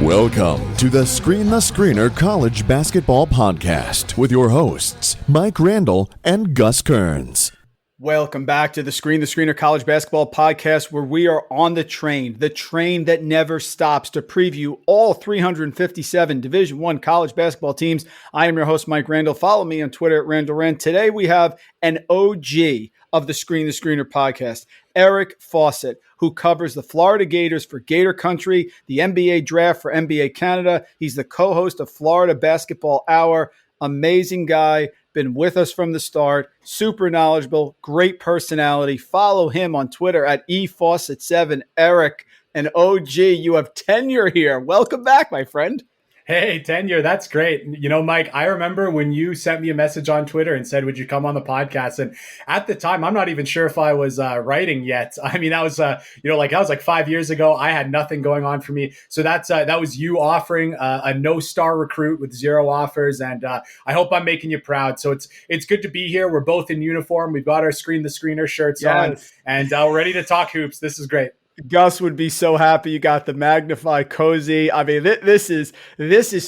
Welcome to the Screen the Screener College Basketball Podcast with your hosts, Mike Randle and Gus Kearns. Welcome back to the Screen the Screener College Basketball Podcast, where we are on the train that never stops to preview all 357 Division I college basketball teams. I am your host, Mike Randle. Follow me on Twitter at RandleRand. Today we have an OG of the Screen the Screener Podcast, Eric Fawcett, who covers the Florida Gators for GatorCountry, the NBA Draft for NBA Canada. He's the co-host of Florida Basketball Hour. Amazing guy. Been with us from the start, super knowledgeable, great personality. Follow him on Twitter at eFawcett7. Eric, an OG, you have tenure here. Welcome back, my friend. Hey, tenure, that's great. You know, Mike, I remember when you sent me a message on Twitter and said, would you come on the podcast? And at the time, I'm not even sure if I was writing yet. I mean, that was, that was like 5 years ago. I had nothing going on for me. So that was you offering a no-star recruit with 0 offers. And I hope I'm making you proud. So it's good to be here. We're both in uniform. We've got our Screen the Screener shirts on, and we're ready to talk hoops. This is great. Gus would be so happy you got the Magnify Cozy. I mean, this is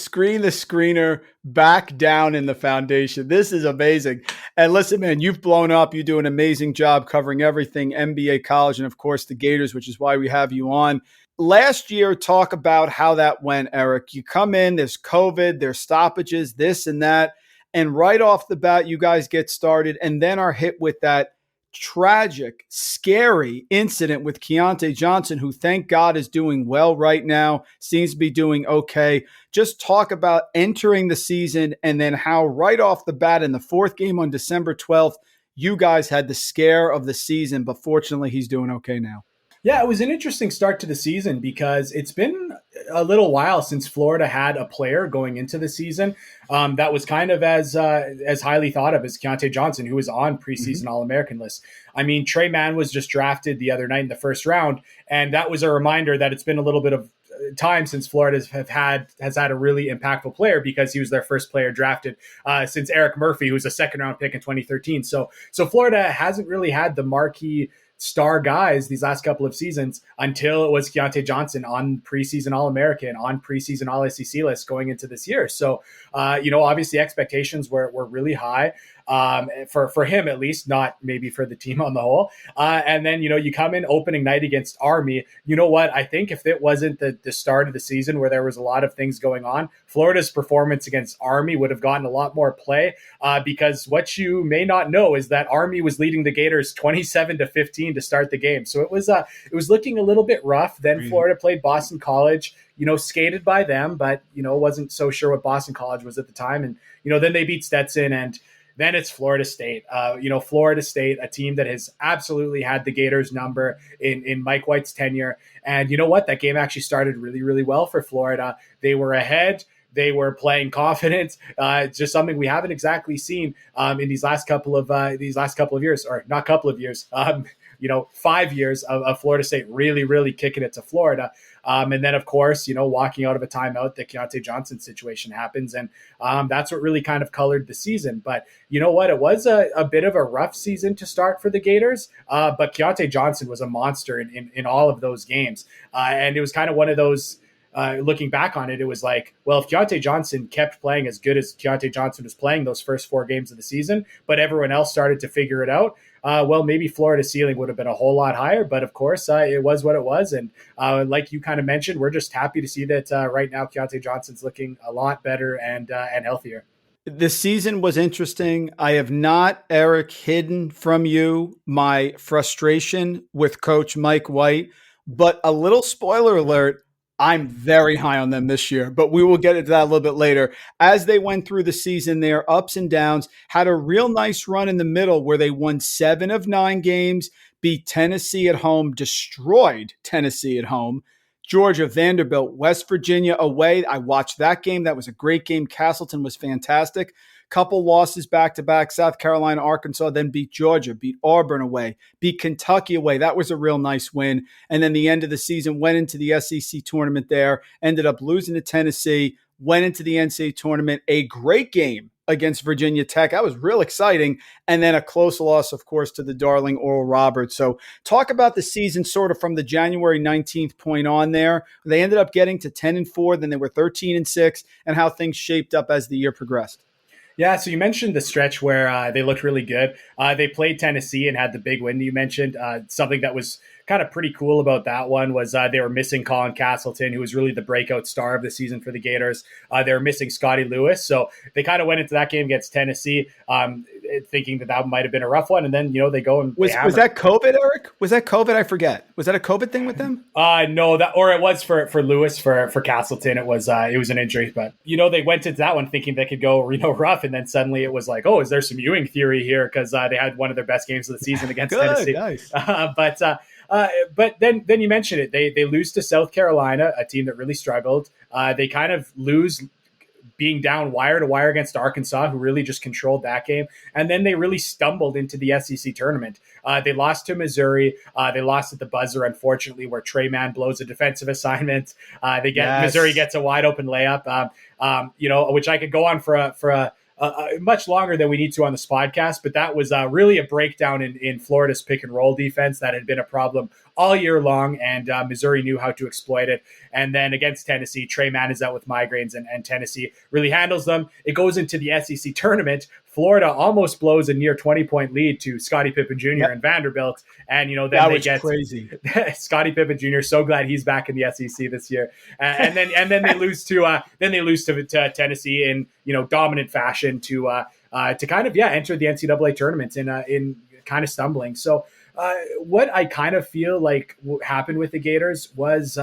Screen the Screener back down in the foundation. This is amazing. And listen, man, you've blown up. You do an amazing job covering everything NBA, college, and of course the Gators, which is why we have you on. Last year, talk about how that went, Eric. You come in, there's COVID, there's stoppages, this and that. And right off the bat, you guys get started and then are hit with that tragic, scary incident with Keyontae Johnson, who thank God is doing well right now, seems to be doing okay. Just talk about entering the season and then how right off the bat in the 4th game on December 12th, you guys had the scare of the season, but fortunately he's doing okay now. Yeah, it was an interesting start to the season because it's been a little while since Florida had a player going into the season that was kind of as highly thought of as Keyontae Johnson, who was on preseason All-American list. I mean, Trey Mann was just drafted the other night in the 1st round, and that was a reminder that it's been a little bit of time since Florida has had a really impactful player because he was their first player drafted since Eric Murphy, who was a 2nd-round pick in 2013. So Florida hasn't really had the marquee star guys these last couple of seasons until it was Keyontae Johnson on preseason All-American, on preseason All-SEC list going into this year. So, obviously expectations were really high for him, at least, not maybe for the team on the whole. And then, you come in opening night against Army. You know what? I think if it wasn't the start of the season where there was a lot of things going on, Florida's performance against Army would have gotten a lot more play because what you may not know is that Army was leading the Gators 27-15 to start the game. So it was looking a little bit rough. Then Florida played Boston College, skated by them, but, wasn't so sure what Boston College was at the time. And, then they beat Stetson, and then it's Florida State. Florida State, a team that has absolutely had the Gators number in Mike White's tenure. And you know what? That game actually started really, really well for Florida. They were ahead. They were playing confident. Just something we haven't exactly seen in these last couple of years, or not couple of years. 5 years of Florida State really, really kicking it to Florida. And then, of course, walking out of a timeout, the Keyontae Johnson situation happens. And that's what really kind of colored the season. But you know what? It was a bit of a rough season to start for the Gators. But Keyontae Johnson was a monster in all of those games. And it was kind of one of those, looking back on it, it was like, well, if Keyontae Johnson kept playing as good as Keyontae Johnson was playing those first 4 games of the season, but everyone else started to figure it out, maybe Florida's ceiling would have been a whole lot higher. But of course, it was what it was. And like you kind of mentioned, we're just happy to see that right now Keyontae Johnson's looking a lot better and healthier. The season was interesting. I have not, Eric, hidden from you my frustration with Coach Mike White, but a little spoiler alert, I'm very high on them this year, but we will get into that a little bit later. As they went through the season, their ups and downs, had a real nice run in the middle where they won 7 of 9 games, beat Tennessee at home, destroyed Tennessee at home, Georgia, Vanderbilt, West Virginia away. I watched that game. That was a great game. Castleton was fantastic. Couple losses back-to-back, South Carolina, Arkansas, then beat Georgia, beat Auburn away, beat Kentucky away. That was a real nice win. And then the end of the season, went into the SEC tournament there, ended up losing to Tennessee, went into the NCAA tournament, a great game against Virginia Tech. That was real exciting. And then a close loss, of course, to the darling Oral Roberts. So talk about the season sort of from the January 19th point on there. They ended up getting to 10-4, then they were 13-6, and how things shaped up as the year progressed. Yeah, so you mentioned the stretch where they looked really good. They played Tennessee and had the big win you mentioned. Something that was kind of pretty cool about that one was they were missing Colin Castleton, who was really the breakout star of the season for the Gators. They were missing Scotty Lewis. So they kind of went into that game against Tennessee thinking that might have been a rough one. And then, they go and was that COVID, Eric? Was that COVID? I forget. Was that a COVID thing with them? No, it was for Lewis. For Castleton, it was an injury. But, they went into that one thinking they could go, rough. And then suddenly it was like, oh, is there some Ewing theory here? Because they had one of their best games of the season against Tennessee. Nice. But then you mentioned it. They lose to South Carolina, a team that really struggled. They kind of lose being down wire to wire against Arkansas, who really just controlled that game. And then they really stumbled into the SEC tournament. They lost to Missouri. They lost at the buzzer, unfortunately, where Trey Mann blows a defensive assignment. Missouri gets a wide open layup, which I could go on for a much longer than we need to on this podcast, but that was really a breakdown in Florida's pick and roll defense that had been a problem all year long, and Missouri knew how to exploit it. And then against Tennessee, Trey Mann is out with migraines, and Tennessee really handles them. It goes into the SEC tournament. Florida almost blows a near 20-point lead to Scottie Pippen Jr. and Vanderbilt, and then that they was get crazy. Scottie Pippen Jr. So glad he's back in the SEC this year, and then they lose to Tennessee in dominant fashion to kind of enter the NCAA tournament in kind of stumbling. So what I kind of feel like happened with the Gators was.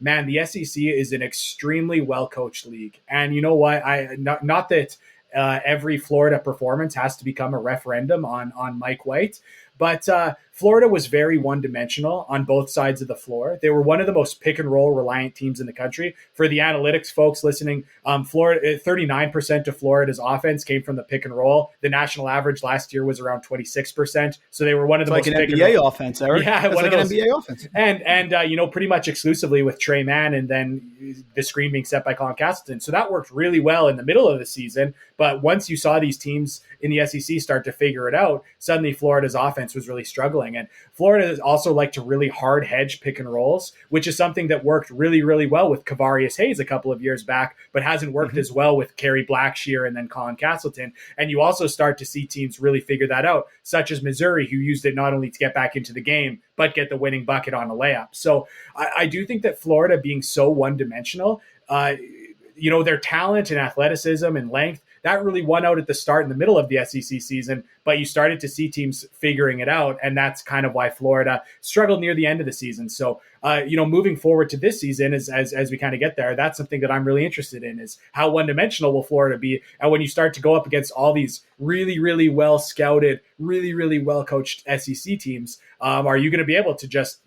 Man, the SEC is an extremely well-coached league. And you know what? Not that every Florida performance has to become a referendum on Mike White, but Florida was very one-dimensional on both sides of the floor. They were one of the most pick-and-roll reliant teams in the country. For the analytics folks listening, Florida 39% of Florida's offense came from the pick-and-roll. The national average last year was around 26%. So they were one of the most like an NBA offense, Eric. Yeah, one of an NBA offense. And pretty much exclusively with Trey Mann, and then the screen being set by Colin Castleton. So that worked really well in the middle of the season. But once you saw these teams in the SEC start to figure it out, suddenly Florida's offense was really struggling. And Florida also liked to really hard hedge pick and rolls, which is something that worked really, really well with Kavarius Hayes a couple of years back, but hasn't worked as well with Kerry Blackshear and then Colin Castleton. And you also start to see teams really figure that out, such as Missouri, who used it not only to get back into the game, but get the winning bucket on a layup. So I do think that Florida being so one-dimensional, their talent and athleticism and length, that really won out at the start in the middle of the SEC season, but you started to see teams figuring it out, and that's kind of why Florida struggled near the end of the season. So, moving forward to this season, as we kind of get there, that's something that I'm really interested in, is how one-dimensional will Florida be? And when you start to go up against all these really, really well-scouted, really, really well-coached SEC teams, are you going to be able to just,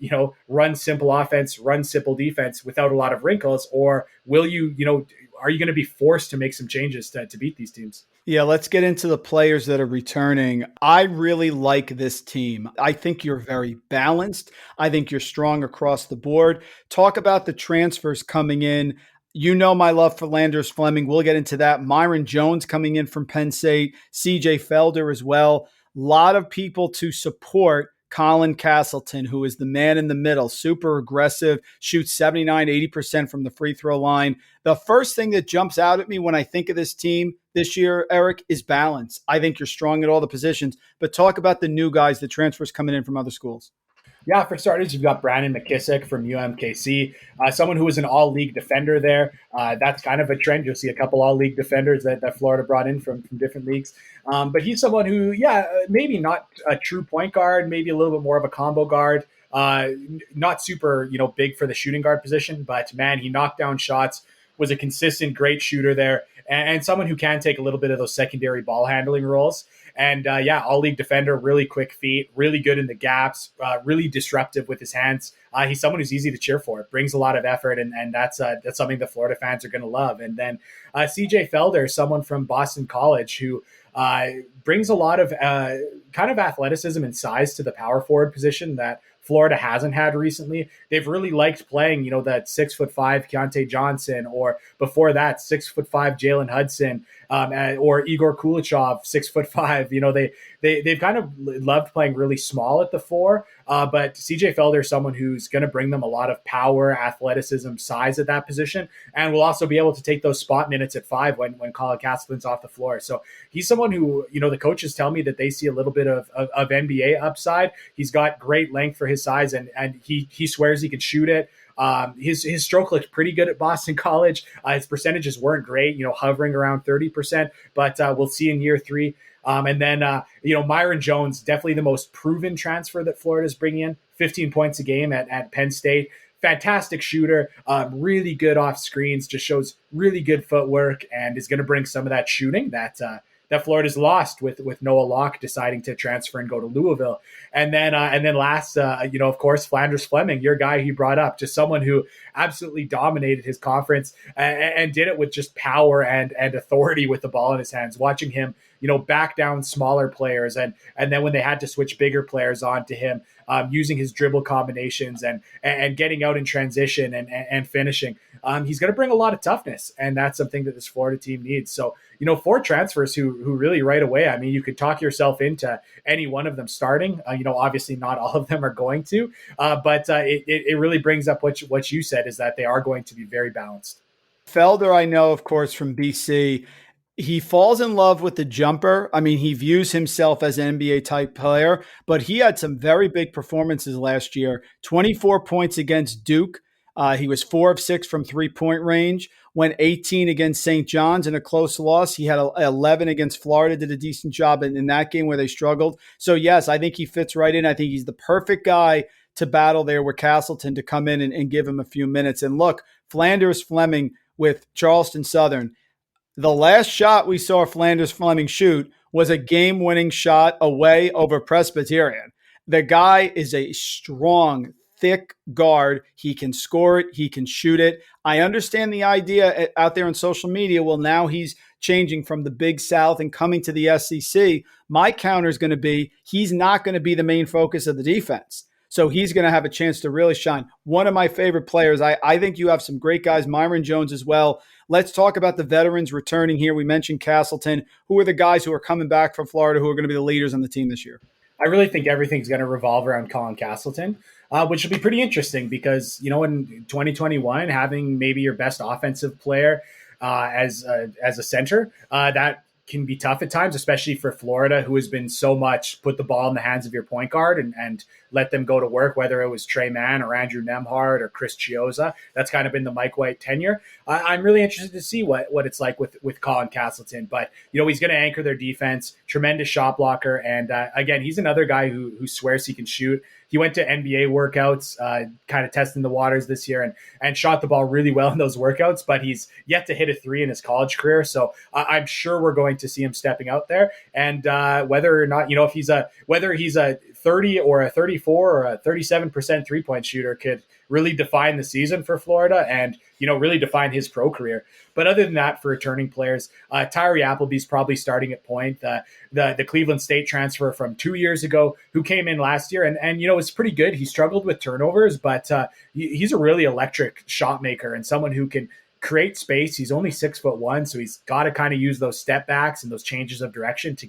run simple offense, run simple defense without a lot of wrinkles, or will you, are you going to be forced to make some changes to beat these teams? Yeah, let's get into the players that are returning. I really like this team. I think you're very balanced. I think you're strong across the board. Talk about the transfers coming in. You know my love for Phlan Fleming. We'll get into that. Myreon Jones coming in from Penn State. CJ Felder as well. A lot of people to support Colin Castleton, who is the man in the middle, super aggressive, shoots 79, 80% from the free throw line. The first thing that jumps out at me when I think of this team this year, Eric, is balance. I think you're strong at all the positions, but talk about the new guys, the transfers coming in from other schools. Yeah, for starters, you've got Brandon McKissic from UMKC, someone who was an all-league defender there. That's kind of a trend. You'll see a couple all-league defenders that Florida brought in from different leagues. But he's someone who, maybe not a true point guard, maybe a little bit more of a combo guard. Not super, big for the shooting guard position, but man, he knocked down shots, was a consistent, great shooter there, and someone who can take a little bit of those secondary ball handling roles. And all-league defender, really quick feet, really good in the gaps, really disruptive with his hands. He's someone who's easy to cheer for, brings a lot of effort, and that's something the Florida fans are going to love. And then CJ Felder, someone from Boston College who brings a lot of kind of athleticism and size to the power forward position that Florida hasn't had recently. They've really liked playing, that 6'5" Keontae Johnson, or before that, 6'5" Jalen Hudson, or Igor Kulichov, 6'5". They've kind of loved playing really small at the 4. But CJ Felder is someone who's going to bring them a lot of power, athleticism, size at that position, and will also be able to take those spot minutes at 5 when Colin Castleton's off the floor. So he's someone who, the coaches tell me that they see a little bit of NBA upside. He's got great length for his size, and he swears he can shoot it. His stroke looked pretty good at Boston College. His percentages weren't great, hovering around 30%, but we'll see in year 3. And then, Myreon Jones, definitely the most proven transfer that Florida's bringing in, 15 points a game at Penn State. Fantastic shooter, really good off screens, just shows really good footwork, and is going to bring some of that shooting that Florida's lost with Noah Locke deciding to transfer and go to Louisville. And then last, of course, Phlan Fleming, your guy he brought up, just someone who absolutely dominated his conference and did it with just power and authority with the ball in his hands. Watching him, back down smaller players, and then when they had to switch bigger players onto him, using his dribble combinations and getting out in transition and finishing. He's going to bring a lot of toughness, and that's something that this Florida team needs. So, 4 transfers who really right away, I mean, you could talk yourself into any one of them starting. Obviously not all of them are going to, but it really brings up what you said, is that they are going to be very balanced. Felder, I know, of course, from BC. He falls in love with the jumper. I mean, he views himself as an NBA type player, but he had some very big performances last year. 24 points against Duke. He was 4 of 6 from 3-point range. Went 18 against St. John's in a close loss. He had 11 against Florida, did a decent job in that game where they struggled. So, yes, I think he fits right in. I think he's the perfect guy to battle there with Castleton, to come in and give him a few minutes. And look, Phlan Fleming with Charleston Southern. The last shot we saw Phlan Fleming shoot was a game-winning shot away over Presbyterian. The guy is a strong, thick guard. He can score it. He can shoot it. I understand the idea out there on social media. Well, now he's changing from the Big South and coming to the SEC. My counter is going to be, he's not going to be the main focus of the defense. So he's going to have a chance to really shine. One of my favorite players. I think you have some great guys, Myreon Jones as well. Let's talk about the veterans returning here. We mentioned Castleton. Who are the guys who are coming back from Florida who are going to be the leaders on the team this year? I really think everything's going to revolve around Colin Castleton, which will be pretty interesting because, in 2021, having maybe your best offensive player as a center, that can be tough at times, especially for Florida, who has been so much put the ball in the hands of your point guard and let them go to work, whether it was Trey Mann or Andrew Nembhard or Chris Chiozza. That's kind of been the Mike White tenure. I'm really interested to see what it's like with Colin Castleton. But, he's going to anchor their defense, tremendous shot blocker. And again, he's another guy who swears he can shoot. He went to NBA workouts, kind of testing the waters this year and shot the ball really well in those workouts, but he's yet to hit a 3 in his college career. So I'm sure we're going to see him stepping out there. And whether or not, whether he's a 30 or a 34 or a 37% 3-point shooter could really define the season for Florida and, really define his pro career. But other than that, for returning players, Tyree Appleby's probably starting at point. The Cleveland State transfer from 2 years ago, who came in last year and it's pretty good. He struggled with turnovers, but he's a really electric shot maker and someone who can create space. He's only 6'1", so he's got to kind of use those step backs and those changes of direction to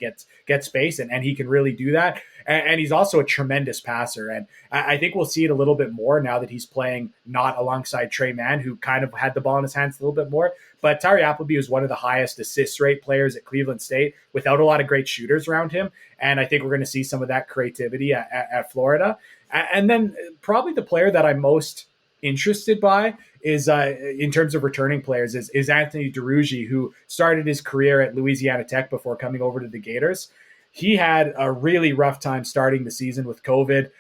get space, and he can really do that. And he's also a tremendous passer, and I think we'll see it a little bit more now that he's playing not alongside Trey Mann, who kind of had the ball in his hands a little bit more. But Tyree Appleby was one of the highest assist rate players at Cleveland State without a lot of great shooters around him, and I think we're going to see some of that creativity at Florida. And then probably the player that I'm most interested by is in terms of returning players is Anthony Deruji, who started his career at Louisiana Tech before coming over to the Gators. He had a really rough time starting the season with COVID,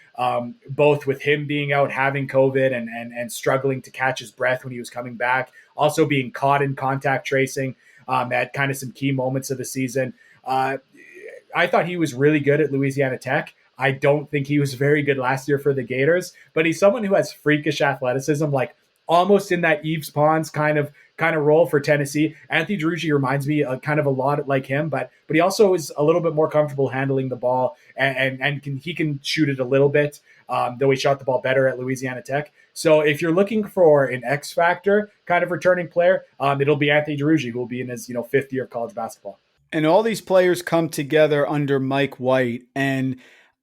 both with him being out, having COVID and struggling to catch his breath when he was coming back, also being caught in contact tracing at kind of some key moments of the season. I thought he was really good at Louisiana Tech. I don't think he was very good last year for the Gators, but he's someone who has freakish athleticism, like almost in that Yves Pons kind of role for Tennessee. Anthony Deruji reminds me kind of a lot like him, but he also is a little bit more comfortable handling the ball and he can shoot it a little bit, though he shot the ball better at Louisiana Tech. So if you're looking for an X factor kind of returning player, it'll be Anthony Deruji, who will be in his fifth year of college basketball. And all these players come together under Mike White. And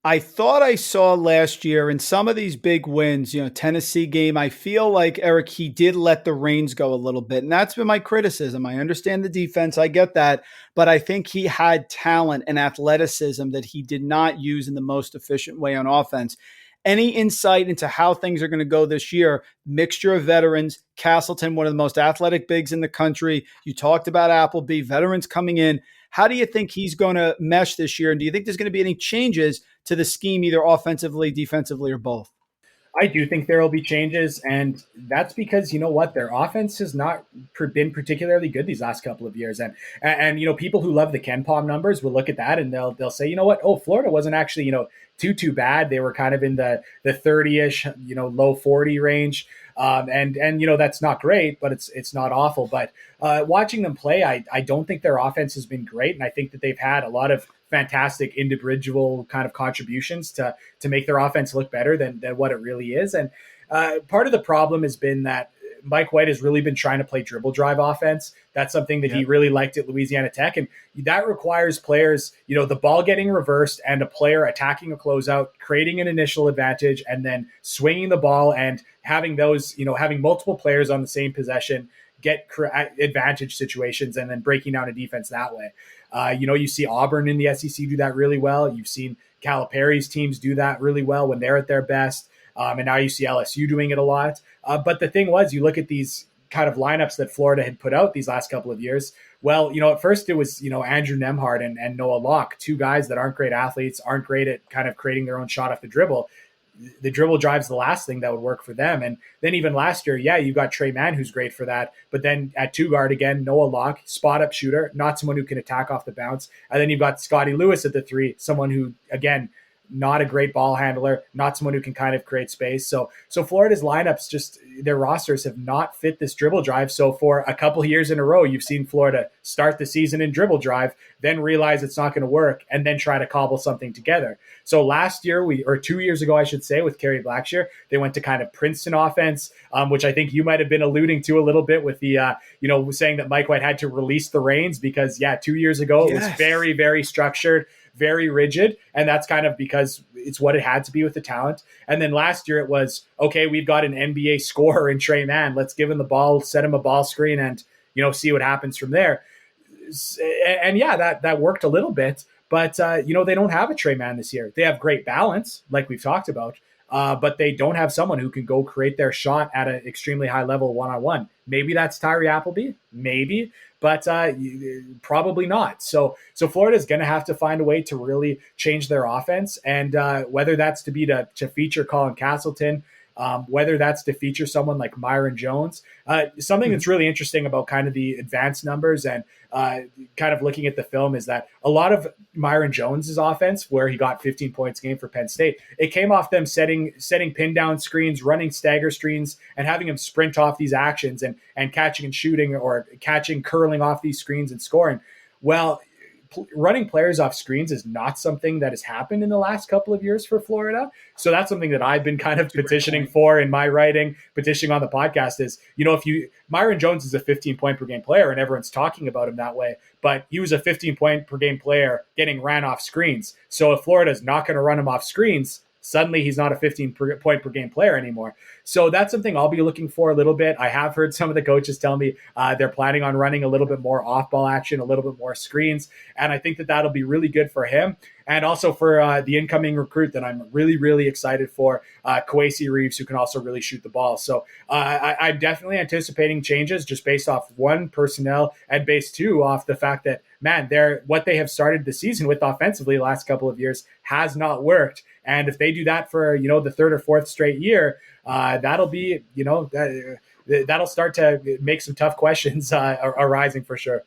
I thought I saw last year in some of these big wins, Tennessee game, I feel like, Eric, he did let the reins go a little bit. And that's been my criticism. I understand the defense. I get that. But I think he had talent and athleticism that he did not use in the most efficient way on offense. Any insight into how things are going to go this year? Mixture of veterans, Castleton, one of the most athletic bigs in the country. You talked about Appleby, veterans coming in. How do you think he's going to mesh this year? And do you think there's going to be any changes to the scheme, either offensively, defensively, or both? I do think there will be changes, and that's because, their offense has not been particularly good these last couple of years. And people who love the Ken Pom numbers will look at that and they'll say, Florida wasn't actually, too bad. They were kind of in the 30-ish, low 40 range. And that's not great, but it's not awful. But watching them play, I don't think their offense has been great. And I think that they've had a lot of fantastic individual kind of contributions to make their offense look better than what it really is. And part of the problem has been that Mike White has really been trying to play dribble drive offense. That's something that he really liked at Louisiana Tech. And that requires players, the ball getting reversed and a player attacking a closeout, creating an initial advantage, and then swinging the ball and having those, having multiple players on the same possession get advantage situations and then breaking down a defense that way. You see Auburn in the SEC do that really well. You've seen Calipari's teams do that really well when they're at their best. And now you see LSU doing it a lot. But the thing was, you look at these kind of lineups that Florida had put out these last couple of years. Well, at first it was, Andrew Nembhard and Noah Locke, two guys that aren't great athletes, aren't great at kind of creating their own shot off the dribble. The dribble drive's the last thing that would work for them. And then even last year, you got Trey Mann, who's great for that. But then at two guard again, Noah Locke, spot up shooter, not someone who can attack off the bounce. And then you've got Scotty Lewis at the three, someone who, again, not a great ball handler, not someone who can kind of create space. So Florida's lineups, just their rosters have not fit this dribble drive. So for a couple of years in a row, you've seen Florida start the season in dribble drive, then realize it's not going to work, and then try to cobble something together. So last year, or 2 years ago, I should say, with Kerry Blackshear, they went to kind of Princeton offense, which I think you might have been alluding to a little bit with the, saying that Mike White had to release the reins because, 2 years ago, it was very, very structured, very rigid. And that's kind of because it's what it had to be with the talent. And then last year it was, okay, we've got an NBA scorer in Trey Mann. Let's give him the ball, set him a ball screen and, see what happens from there. And that worked a little bit, but they don't have a Trey Mann this year. They have great balance, like we've talked about, but they don't have someone who can go create their shot at an extremely high level one-on-one. Maybe that's Tyree Appleby, maybe, but probably not. So Florida's going to have to find a way to really change their offense, and whether that's to feature Colin Castleton, whether that's to feature someone like Myreon Jones. Something that's really interesting about kind of the advanced numbers and kind of looking at the film is that a lot of Myreon Jones's offense, where he got 15 points a game for Penn State, it came off them setting pin down screens, running stagger screens, and having him sprint off these actions and catching and shooting, or catching, curling off these screens and scoring. Well, running players off screens is not something that has happened in the last couple of years for Florida. So that's something that I've been kind of petitioning for in my writing, petitioning on the podcast is, Myreon Jones is a 15-point per game player and everyone's talking about him that way, but he was a 15-point per game player getting ran off screens. So if Florida is not going to run him off screens, suddenly he's not a 15-point per game player anymore. So that's something I'll be looking for a little bit. I have heard some of the coaches tell me they're planning on running a little bit more off-ball action, a little bit more screens, and I think that that'll be really good for him. And also for the incoming recruit that I'm really, really excited for, Kuwaisi Reeves, who can also really shoot the ball. So I'm definitely anticipating changes just based off one, personnel, and base two, off the fact that, man, what they have started the season with offensively the last couple of years has not worked. And if they do that for, the third or fourth straight year, that'll be, that'll start to make some tough questions arising for sure.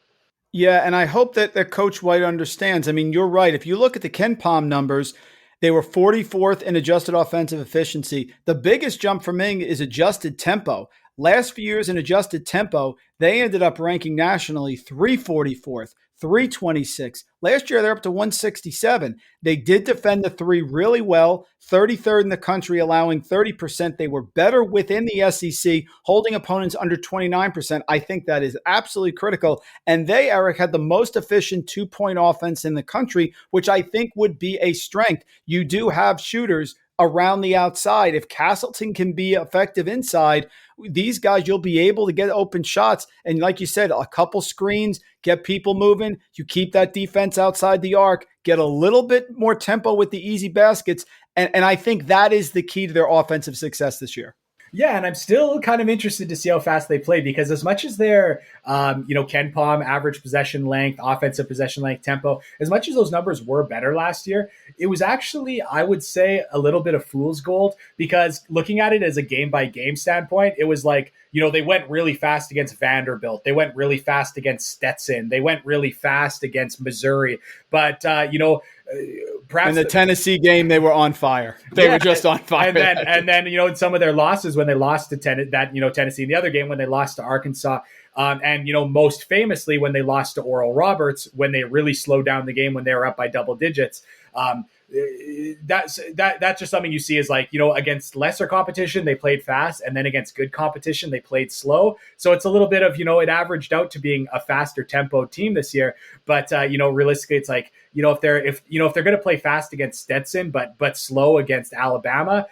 Yeah, and I hope that Coach White understands. I mean, you're right. If you look at the Ken Pom numbers, they were 44th in adjusted offensive efficiency. The biggest jump for Ming is adjusted tempo. Last few years in adjusted tempo, they ended up ranking nationally 344th, 326. Last year, they're up to 167. They did defend the three really well, 33rd in the country, allowing 30%. They were better within the SEC, holding opponents under 29%. I think that is absolutely critical. And they, Eric, had the most efficient two-point offense in the country, which I think would be a strength. You do have shooters around the outside. If Castleton can be effective inside, these guys, you'll be able to get open shots. And like you said, a couple screens, get people moving. You keep that defense outside the arc, get a little bit more tempo with the easy baskets. And I think that is the key to their offensive success this year. Yeah, and I'm still kind of interested to see how fast they play, because as much as their, Ken Palm, average possession length, offensive possession length, tempo, as much as those numbers were better last year, it was actually, I would say, a little bit of fool's gold, because looking at it as a game-by-game standpoint, it was like, they went really fast against Vanderbilt. They went really fast against Stetson. They went really fast against Missouri. But, perhaps in the Tennessee game, they were on fire. They were just on fire. And then in some of their losses, when they lost to Tennessee, in the other game when they lost to Arkansas, and most famously when they lost to Oral Roberts, when they really slowed down the game when they were up by double digits. That's just something you see is like, against lesser competition, they played fast, and then against good competition, they played slow. So it's a little bit of, it averaged out to being a faster tempo team this year. But, realistically, it's like, if they're going to play fast against Stetson, but slow against Alabama,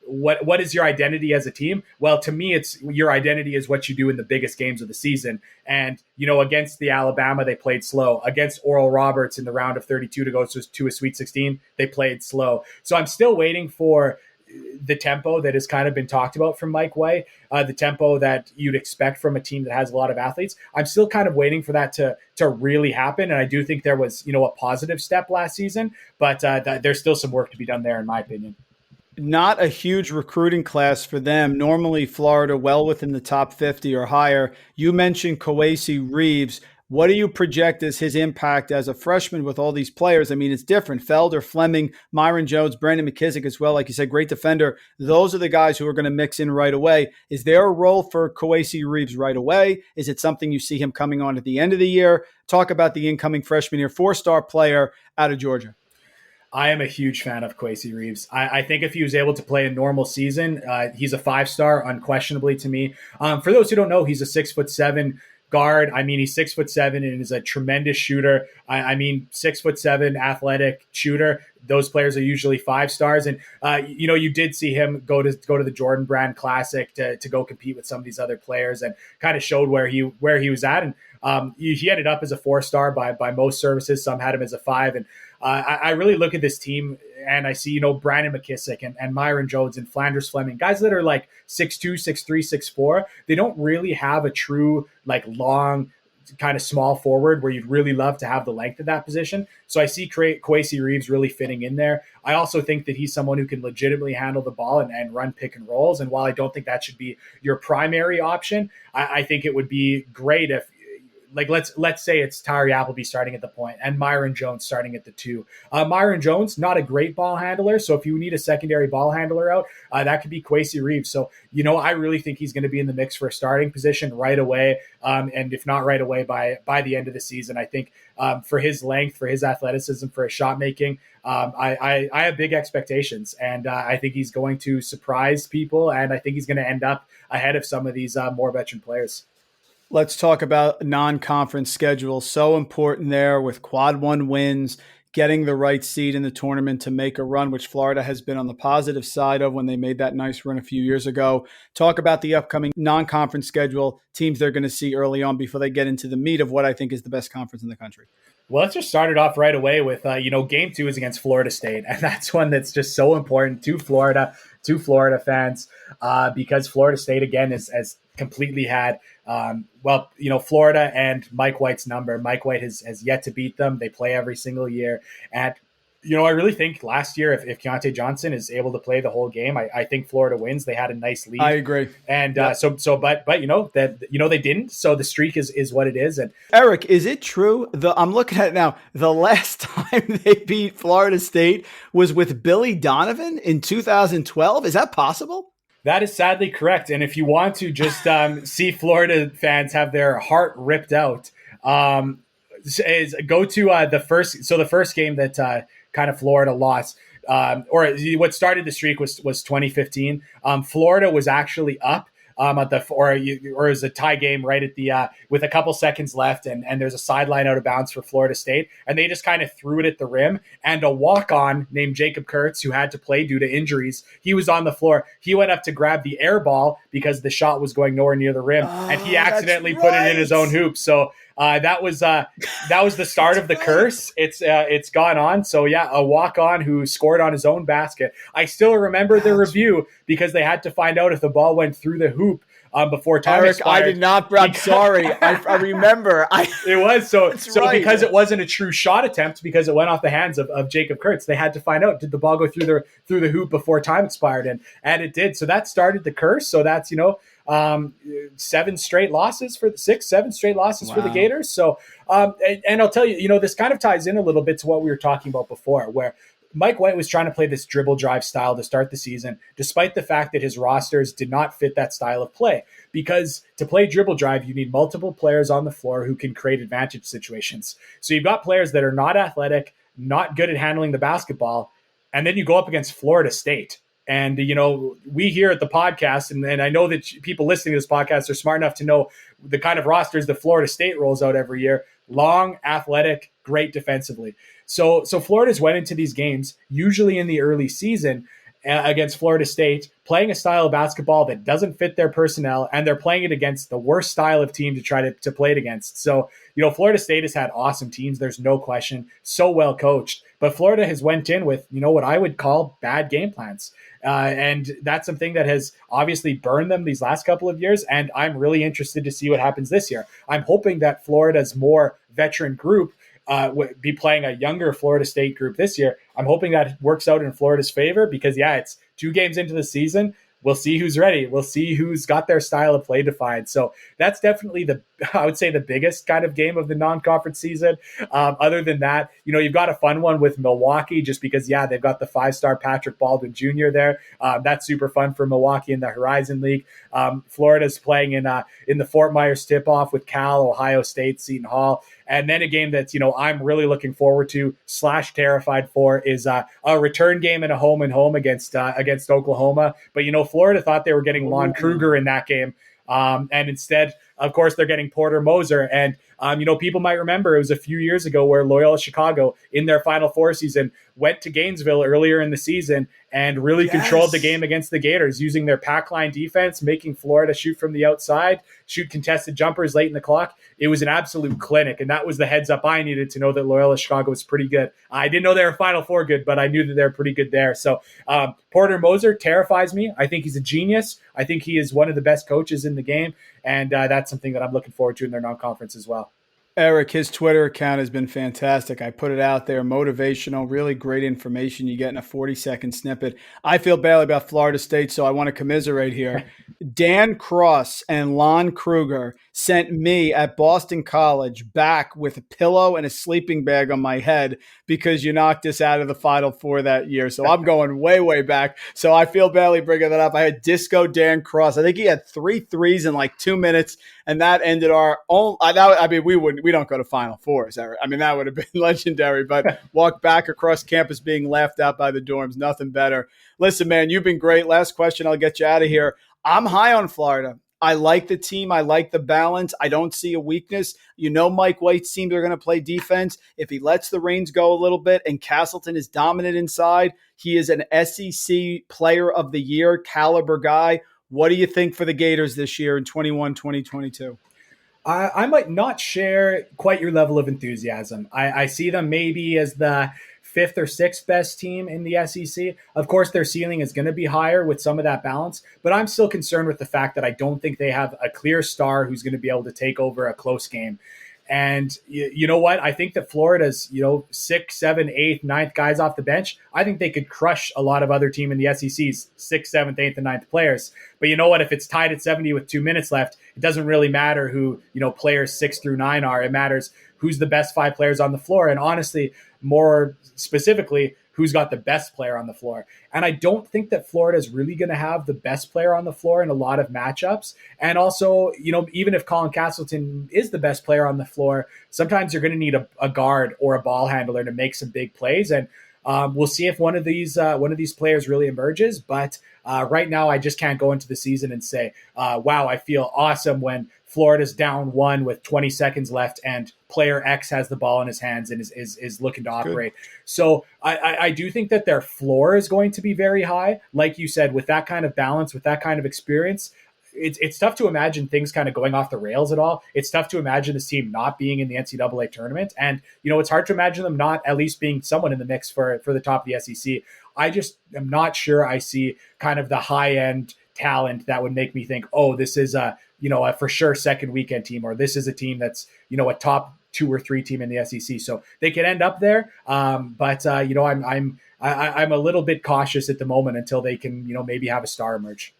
what is your identity as a team? Well, to me, it's your identity is what you do in the biggest games of the season. And, against the Alabama, they played slow. Against Oral Roberts in the round of 32 to go to a Sweet 16, they played slow. So I'm still waiting for the tempo that has kind of been talked about from Mike White, the tempo that you'd expect from a team that has a lot of athletes. I'm still kind of waiting for that to really happen. And I do think there was, a positive step last season, but there's still some work to be done there, in my opinion. Not a huge recruiting class for them. Normally, Florida well within the top 50 or higher. You mentioned Kuwaisi Reeves. What do you project as his impact as a freshman with all these players? I mean, it's different. Felder, Fleming, Myreon Jones, Brandon McKissic as well. Like you said, great defender. Those are the guys who are going to mix in right away. Is there a role for Kowacie Reeves right away? Is it something you see him coming on at the end of the year? Talk about the incoming freshman here, 4-star player out of Georgia. I am a huge fan of Kowacie Reeves. I think if he was able to play a normal season, he's a 5-star, unquestionably to me. For those who don't know, he's a 6'7" guard. I mean, he's 6'7" and is a tremendous shooter. 6'7" athletic shooter. Those players are usually 5-stars. And, you did see him go to the Jordan Brand Classic to go compete with some of these other players, and kind of showed where he was at. And he ended up as a 4-star by most services. Some had him as a 5. And I really look at this team and I see, Brandon McKissic and Myreon Jones and Phlan Fleming, guys that are like 6'2", 6'3", 6'4". They don't really have a true, long, kind of small forward where you'd really love to have the length of that position. So I see Kowacie Reeves really fitting in there. I also think that he's someone who can legitimately handle the ball and run pick and rolls. And while I don't think that should be your primary option, I think it would be great if, let's say it's Tyree Appleby starting at the point and Myreon Jones starting at the 2. Myreon Jones, not a great ball handler. So if you need a secondary ball handler out, that could be Kowacie Reeves. So, I really think he's going to be in the mix for a starting position right away. And if not right away, by the end of the season. I think for his length, for his athleticism, for his shot making, I have big expectations. And I think he's going to surprise people. And I think he's going to end up ahead of some of these more veteran players. Let's talk about non-conference schedule. So important there with quad 1 wins, getting the right seed in the tournament to make a run, which Florida has been on the positive side of when they made that nice run a few years ago. Talk about the upcoming non-conference schedule, teams they're going to see early on before they get into the meat of what I think is the best conference in the country. Well, let's just start it off right away with, game 2 is against Florida State. And that's one that's just so important to Florida fans, because Florida State, again, has completely had, Florida and Mike White's number. Mike White has yet to beat them. They play every single year. And, I really think last year, if Keontae Johnson is able to play the whole game, I think Florida wins. They had a nice lead. I agree. And but they didn't. So the streak is what it is. And Eric, is it true? I'm looking at it now. The last time they beat Florida State was with Billy Donovan in 2012. Is that possible? That is sadly correct. And if you want to just see Florida fans have their heart ripped out, is go to the first game that kind of Florida lost, or what started the streak was 2015. Florida was actually up at the or it was a tie game right at the with a couple seconds left, and there's a sideline out of bounds for Florida State, and they just kind of threw it at the rim, and a walk-on named Jacob Kurtz, who had to play due to injuries, he was on the floor. He went up to grab the air ball because the shot was going nowhere near the rim, and he accidentally put it in his own hoop. So that was the start of the curse. It's gone on. So yeah, a walk-on who scored on his own basket. I still remember the review because they had to find out if the ball went through the hoop before time Eric, expired. I did not. I'm sorry. I remember. It was so right. Because it wasn't a true shot attempt, because it went off the hands of Jacob Kurtz. They had to find out, did the ball go through the hoop before time expired, and it did. So that started the curse. So that's 7 straight losses for the Gators. So and I'll tell you, this kind of ties in a little bit to what we were talking about before, where Mike White was trying to play this dribble drive style to start the season, despite the fact that his rosters did not fit that style of play. Because to play dribble drive, you need multiple players on the floor who can create advantage situations. So you've got players that are not athletic, not good at handling the basketball, and then you go up against Florida State. And, we here at the podcast, and I know that people listening to this podcast are smart enough to know the kind of rosters that Florida State rolls out every year. Long, athletic, great defensively. So Florida's went into these games, usually in the early season, against Florida State, playing a style of basketball that doesn't fit their personnel, and they're playing it against the worst style of team to try to play it against. So, Florida State has had awesome teams. There's no question. So well coached. But Florida has went in with, what I would call bad game plans. And that's something that has obviously burned them these last couple of years. And I'm really interested to see what happens this year. I'm hoping that Florida's more veteran group be playing a younger Florida State group this year. I'm hoping that works out in Florida's favor because, it's 2 games into the season. We'll see who's ready. We'll see who's got their style of play defined. So that's definitely I would say the biggest kind of game of the non-conference season. Other than that, you've got a fun one with Milwaukee just because, they've got the 5-star Patrick Baldwin Jr. there. That's super fun for Milwaukee in the Horizon League. Florida's playing in the Fort Myers tip-off with Cal, Ohio State, Seton Hall. And then a game that, I'm really looking forward to / terrified for is a return game and a home against Oklahoma. But, Florida thought they were getting Lon Kruger in that game. And instead, of course, they're getting Porter Moser. And, people might remember it was a few years ago where Loyola Chicago in their Final Four season went to Gainesville earlier in the season and really controlled the game against the Gators using their pack line defense, making Florida shoot from the outside, shoot contested jumpers late in the clock. It was an absolute clinic. And that was the heads up I needed to know that Loyola Chicago was pretty good. I didn't know they were Final Four good, but I knew that they were pretty good there. So Porter Moser terrifies me. I think he's a genius. I think he is one of the best coaches in the game. And that's something that I'm looking forward to in their non-conference as well. Eric, his Twitter account has been fantastic. I put it out there, motivational, really great information you get in a 40-second snippet. I feel badly about Florida State, so I want to commiserate here. Dan Cross and Lon Kruger sent me at Boston College back with a pillow and a sleeping bag on my head because you knocked us out of the Final Four that year. So I'm going way, way back. So I feel badly bringing that up. I had Disco Dan Cross. I think he had 3 threes in like 2 minutes, and that ended our own. We don't go to Final Fours, Eric. I mean, that would have been legendary, but walk back across campus being laughed out by the dorms, nothing better. Listen, man, you've been great. Last question, I'll get you out of here. I'm high on Florida. I like the team. I like the balance. I don't see a weakness. Mike White's team, they're going to play defense. If he lets the reins go a little bit and Castleton is dominant inside, he is an SEC Player of the Year caliber guy. What do you think for the Gators this year in 2021-2022? I might not share quite your level of enthusiasm. I see them maybe as the 5th or 6th best team in the SEC. Of course, their ceiling is going to be higher with some of that balance, but I'm still concerned with the fact that I don't think they have a clear star who's going to be able to take over a close game. And you know what? I think that Florida's, 6th, 7th, 8th, 9th guys off the bench, I think they could crush a lot of other team in the SEC's 6th, 7th, 8th, and 9th players. But you know what? If it's tied at 70 with 2 minutes left, it doesn't really matter who, players 6 through 9 are. It matters who's the best 5 players on the floor. And honestly, more specifically, who's got the best player on the floor. And I don't think that Florida is really going to have the best player on the floor in a lot of matchups. And also, even if Colin Castleton is the best player on the floor, sometimes you're going to need a guard or a ball handler to make some big plays. And we'll see if one of these players really emerges. But right now, I just can't go into the season and say, wow, I feel awesome when Florida's down 1 with 20 seconds left and player X has the ball in his hands and is looking to operate. Good. So I do think that their floor is going to be very high. Like you said, with that kind of balance, with that kind of experience, it's tough to imagine things kind of going off the rails at all. It's tough to imagine this team not being in the NCAA tournament. And, it's hard to imagine them not at least being someone in the mix for the top of the SEC. I just am not sure I see kind of the high-end talent that would make me think, oh, this is a for sure second weekend team, or this is a team that's, a top 2 or 3 team in the SEC. So they could end up there. But I'm a little bit cautious at the moment until they can, maybe have a star emerge.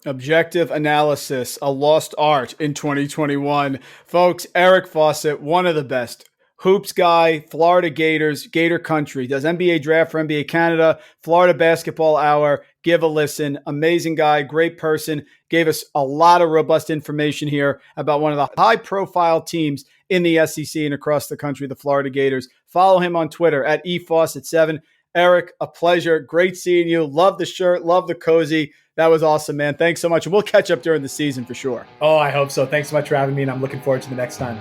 Objective analysis, a lost art in 2021. Folks, Eric Fawcett, one of the best. Hoops guy, Florida Gators, Gator Country, does NBA draft for NBA Canada, Florida Basketball Hour. Give a listen. Amazing guy, great person. Gave us a lot of robust information here about one of the high-profile teams in the SEC and across the country, the Florida Gators. Follow him on Twitter at efawcett7. Eric, a pleasure. Great seeing you. Love the shirt. Love the cozy. That was awesome, man. Thanks so much. And we'll catch up during the season for sure. Oh, I hope so. Thanks so much for having me, and I'm looking forward to the next time.